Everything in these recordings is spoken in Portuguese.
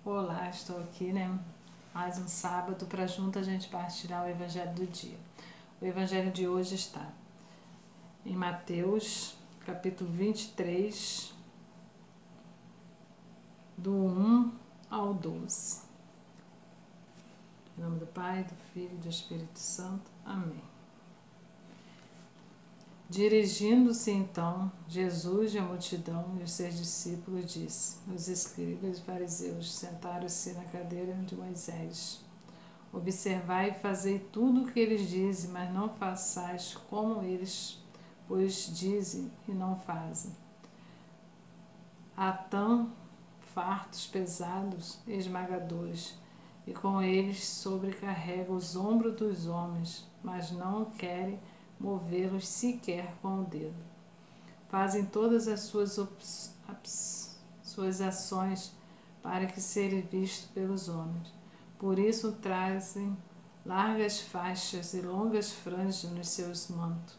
Olá, estou aqui, mais um sábado para junto a gente partilhar o Evangelho do dia. O Evangelho de hoje está em Mateus, capítulo 23, do 1 ao 12. Em nome do Pai, do Filho e do Espírito Santo. Amém. Dirigindo-se então Jesus e a multidão e os seus discípulos, disse: Os escribas e fariseus sentaram-se na cadeira de Moisés. Observai e fazei tudo o que eles dizem, mas não façais como eles, pois dizem e não fazem. Há tão fartos, pesados e esmagadores, e com eles sobrecarrega os ombros dos homens, mas não querem movê-los sequer com o dedo. Fazem todas as suas ações para que serem vistos pelos homens. Por isso trazem largas faixas e longas franjas nos seus mantos.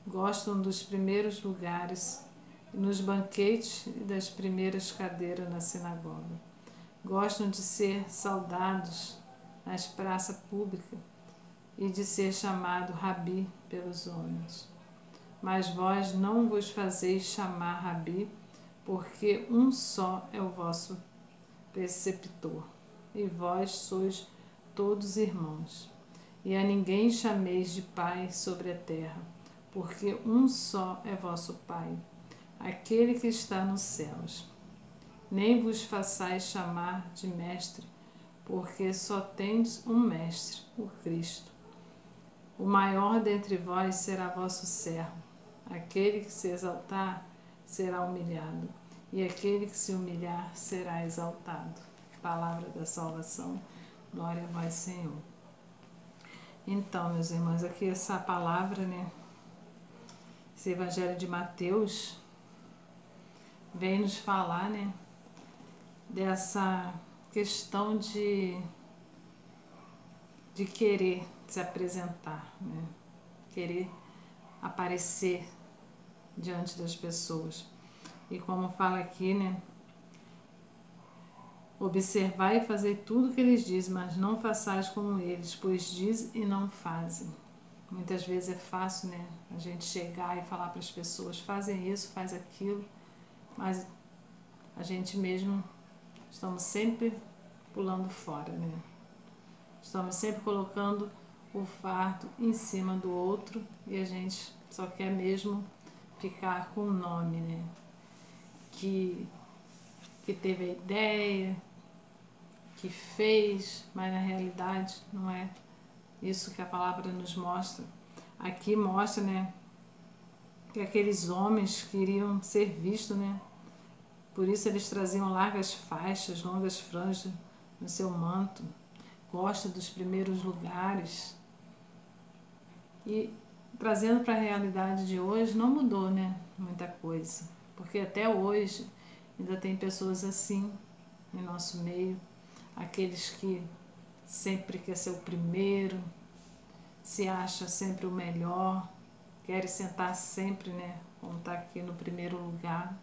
Gostam dos primeiros lugares nos banquetes e das primeiras cadeiras na sinagoga. Gostam de ser saudados nas praças públicas e de ser chamado Rabi pelos homens. Mas vós não vos fazeis chamar Rabi, porque um só é o vosso preceptor, e vós sois todos irmãos. E a ninguém chameis de Pai sobre a terra, porque um só é vosso Pai, aquele que está nos céus. Nem vos façais chamar de Mestre, porque só tendes um Mestre, o Cristo. O maior dentre vós será vosso servo. Aquele que se exaltar será humilhado, e aquele que se humilhar será exaltado. Palavra da salvação. Glória a vós, Senhor. Então, meus irmãos, aqui essa palavra, esse Evangelho de Mateus, vem nos falar, dessa questão de querer se apresentar, querer aparecer diante das pessoas. E como fala aqui, observar e fazer tudo o que eles dizem, mas não façais como eles, pois dizem e não fazem. Muitas vezes é fácil, a gente chegar e falar para as pessoas, fazem isso, faz aquilo, mas a gente mesmo estamos sempre pulando fora, Estamos sempre colocando o fardo em cima do outro e a gente só quer mesmo ficar com o nome, que teve a ideia, que fez, mas na realidade não é isso que a palavra nos mostra. Aqui mostra, que aqueles homens queriam ser vistos, por isso eles traziam largas faixas, longas franjas no seu manto, gosta dos primeiros lugares. E trazendo para a realidade de hoje, não mudou, muita coisa, porque até hoje ainda tem pessoas assim em nosso meio, aqueles que sempre quer ser o primeiro, se acha sempre o melhor, querem sentar sempre, como está aqui no primeiro lugar.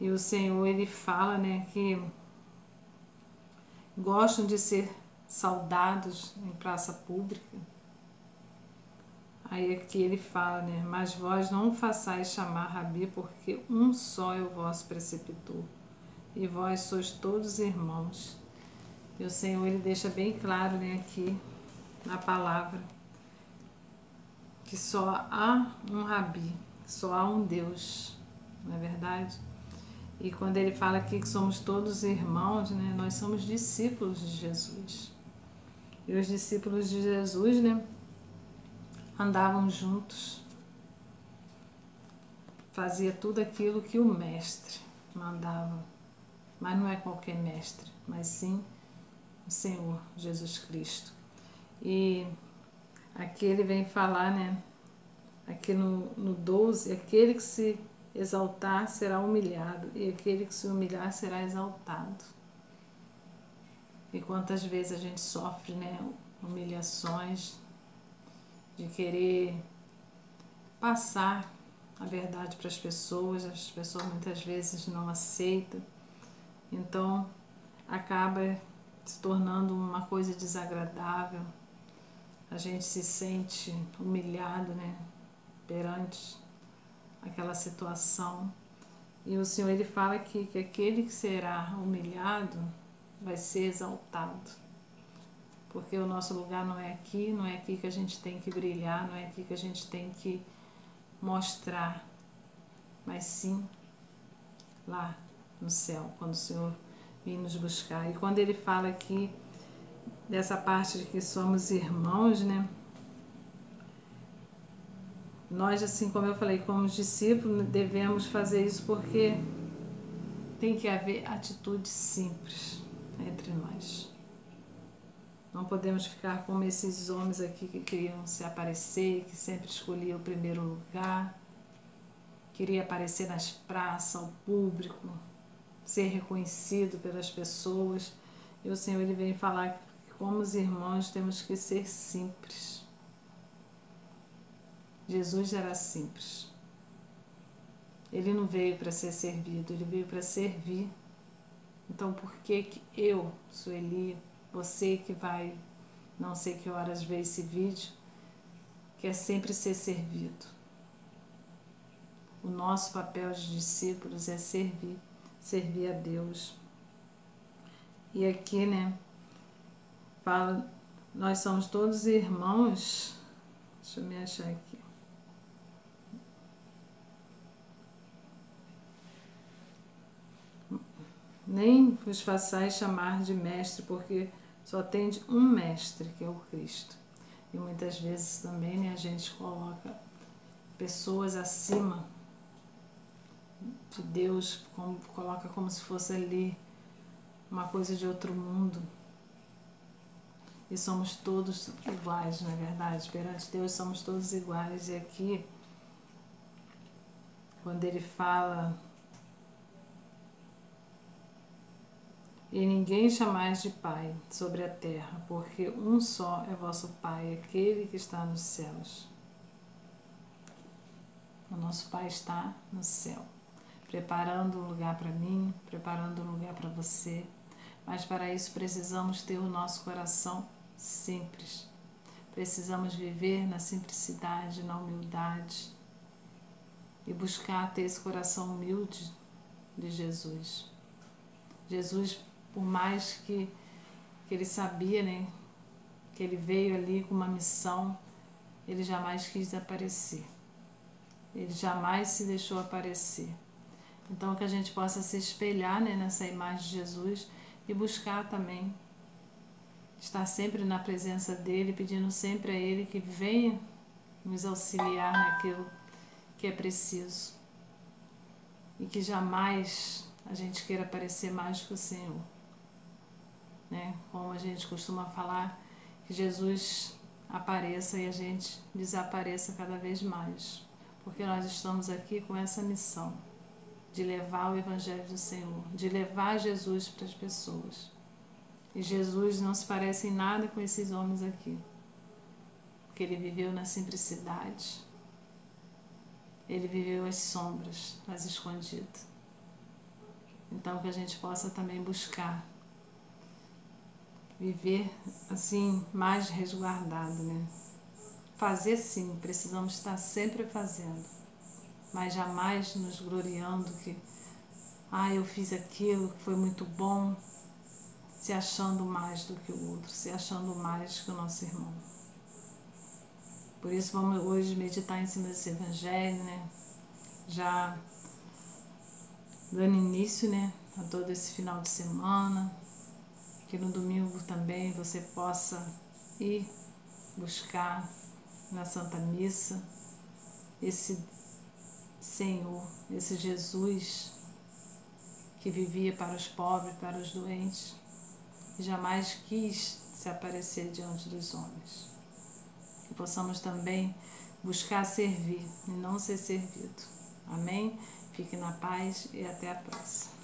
E o Senhor, Ele fala, que gostam de ser saudados em praça pública. Aí aqui ele fala, mas vós não façais chamar Rabi, porque um só é o vosso preceptor, e vós sois todos irmãos. E o Senhor, Ele deixa bem claro, aqui na palavra, que só há um Rabi, só há um Deus, não é verdade? E quando Ele fala aqui que somos todos irmãos, nós somos discípulos de Jesus. E os discípulos de Jesus, andavam juntos, fazia tudo aquilo que o mestre mandava, mas não é qualquer mestre, mas sim o Senhor Jesus Cristo. E aqui ele vem falar, aqui no 12, aquele que se exaltar será humilhado, e aquele que se humilhar será exaltado. E quantas vezes a gente sofre, humilhações, de querer passar a verdade para as pessoas muitas vezes não aceitam. Então acaba se tornando uma coisa desagradável. A gente se sente humilhado, né, perante aquela situação. E o Senhor, ele fala aqui que aquele que será humilhado vai ser exaltado. Porque o nosso lugar não é aqui que a gente tem que brilhar, não é aqui que a gente tem que mostrar, mas sim lá no céu, quando o Senhor vir nos buscar. E quando ele fala aqui dessa parte de que somos irmãos, né? Nós, assim como eu falei, como discípulos, devemos fazer isso porque tem que haver atitude simples entre nós. Não podemos ficar como esses homens aqui que queriam se aparecer, que sempre escolhiam o primeiro lugar, queria aparecer nas praças, ao público, ser reconhecido pelas pessoas. E o Senhor, ele vem falar que como os irmãos temos que ser simples. Jesus era simples. Ele não veio para ser servido, ele veio para servir. Então por que eu, Sueli, você que vai, não sei que horas ver esse vídeo, quer sempre ser servido? O nosso papel de discípulos é servir a Deus. E aqui, né, fala, nós somos todos irmãos. Deixa eu me achar aqui. Nem vos façais chamar de mestre, porque só tem um mestre, que é o Cristo. E muitas vezes também, né, a gente coloca pessoas acima de Deus, coloca como se fosse ali uma coisa de outro mundo. E somos todos iguais, na verdade. Perante Deus somos todos iguais. E aqui, quando ele fala: e ninguém chamais de Pai sobre a terra, porque um só é vosso Pai, aquele que está nos céus. O nosso Pai está no céu, preparando um lugar para mim, preparando um lugar para você. Mas para isso precisamos ter o nosso coração simples. Precisamos viver na simplicidade, na humildade e buscar ter esse coração humilde de Jesus. Jesus, por mais que ele sabia, né, que ele veio ali com uma missão, ele jamais quis aparecer. Ele jamais se deixou aparecer. Então que a gente possa se espelhar, né, nessa imagem de Jesus e buscar também estar sempre na presença dele, pedindo sempre a ele que venha nos auxiliar naquilo que é preciso. E que jamais a gente queira parecer mais que o Senhor. Né? Como a gente costuma falar, que Jesus apareça e a gente desapareça cada vez mais. Porque nós estamos aqui com essa missão de levar o Evangelho do Senhor, de levar Jesus para as pessoas. E Jesus não se parece em nada com esses homens aqui. Porque ele viveu na simplicidade. Ele viveu as sombras, as escondidas. Então que a gente possa também buscar viver assim, mais resguardado, né? Fazer sim, precisamos estar sempre fazendo, mas jamais nos gloriando que eu fiz aquilo que foi muito bom, se achando mais do que o outro, se achando mais que o nosso irmão. Por isso vamos hoje meditar em cima desse Evangelho, né? Já dando início, né, a todo esse final de semana, que no domingo também você possa ir buscar na Santa Missa esse Senhor, esse Jesus que vivia para os pobres, para os doentes, e jamais quis se aparecer diante dos homens. Que possamos também buscar servir e não ser servido. Amém? Fique na paz e até a próxima.